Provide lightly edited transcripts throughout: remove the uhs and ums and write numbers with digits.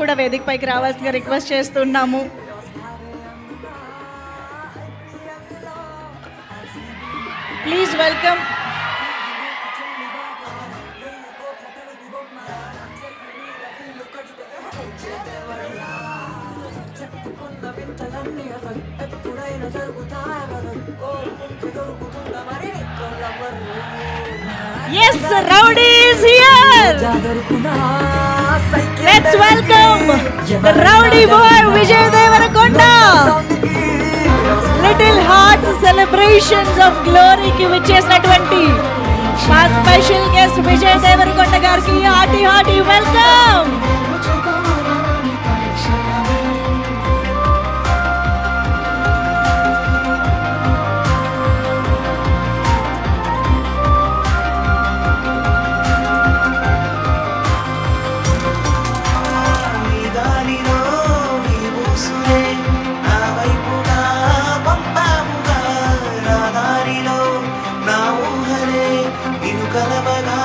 కూడా వేదిక పైకి రావాల్సిందిగా రిక్వెస్ట్ చేస్తున్నాము. Please welcome Yes, Rowdy is here. Let's welcome the Rowdy boy Vijay Devarakonda. Little Hearts celebrations of glory ki vichesinaటువంటి మా special guest Vijay Devarakonda గారికి hearty welcome. కలవగా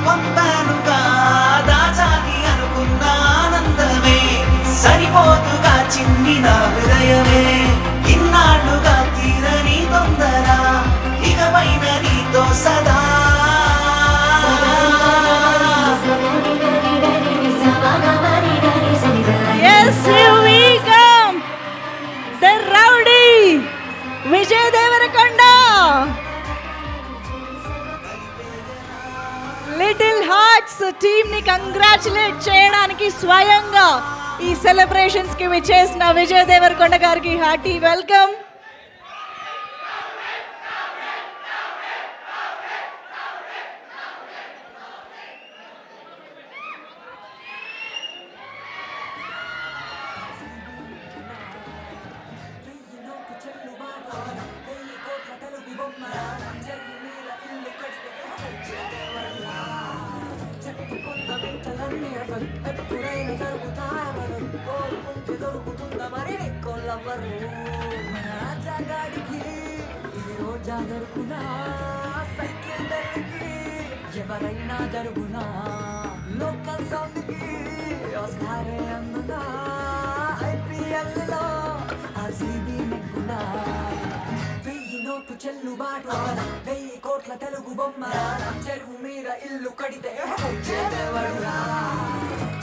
పంపానుగా దాచాలి అనుకున్న ఆనందమే సరిపోతుగా చిన్ని నా హృదయమే ఇన్నాళ్ళుగా తీరని తొందర ఇకపైన నీతో సదా Yes, here we come. The Rowdy Vijay Devarakonda. Little hearts team ని కంగ్రాచులేట్ చేయడానికి స్వయంగా ఈ సెలబ్రేషన్స్ కి విచ్చేసిన విజయ్ దేవరకొండ గారికి హార్టీ వెల్కమ్. ఎప్పుడైనా జరుగుతాయమను కోరుకుంటూ దొరుకుతుందా మరి కొల్లవరు మన రాజాగాడికి ఈ రోజా దొరుకునా సైకిల్ బెల్కి ఎవరైనా జరుగునా లోకల్ సౌండ్కి ఆస్కారే అందునా ఐపీఎల్ లో ఆర్సీబీ నెగ్గునా వెయ్యి నోటు చెల్లుబాటు 1000 కోట్ల తెలుగు బొమ్మ చెరువు మీద ఇల్లు కడితే చెడవడురా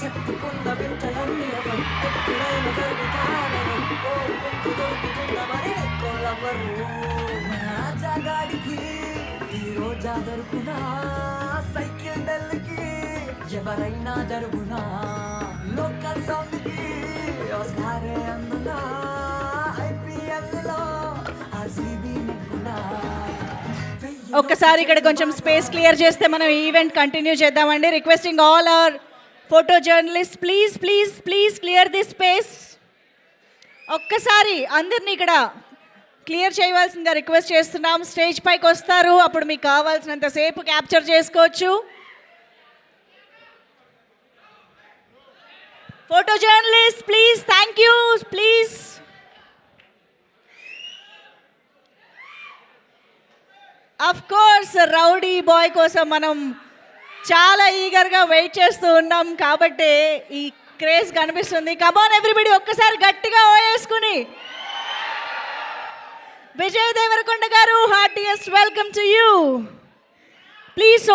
చెప్పుకున్న వింతలన్నీ ఎప్పుడైనా జరుగుతాయని కోరుకుంటూ దొరుకుతుందా మరి కొల్లవరు మన రాజాగాడికి ఈ రోజా దొరుకునా సైకిల్ బెల్కి ఎవరైనా జరుగునా లోకల్ సౌండ్కి ఆస్కారే అందునా ఐపీఎల్ లో ఆర్సీబీ నెగ్గునా. ఒక్కసారి ఇక్కడ కొంచెం స్పేస్ క్లియర్ చేస్తే మనం ఈవెంట్ కంటిన్యూ చేద్దామండి. Requesting all our photo journalist please please please clear the space. ఒక్కసారి అందరినీ ఇక్కడ క్లియర్ చేయవలసిందిగా రిక్వెస్ట్ చేస్తున్నాం. స్టేజ్ పైకి వస్తారు, అప్పుడు మీకు కావాల్సినంత సేపు క్యాప్చర్ చేసుకోవచ్చు. Photo journalist please, thank you please. Of course rowdy boy కోసం మనం చాలా ఈగర్గా వెయిట్ చేస్తూ ఉన్నాం కాబట్టి ఈ క్రేజ్ కనిపిస్తుంది. కమాన్ ఎవ్రీబడి ఒక్కసారి గట్టిగా ఓయేసుకుని విజయ్ దేవరకొండ గారు heartiest welcome to you please.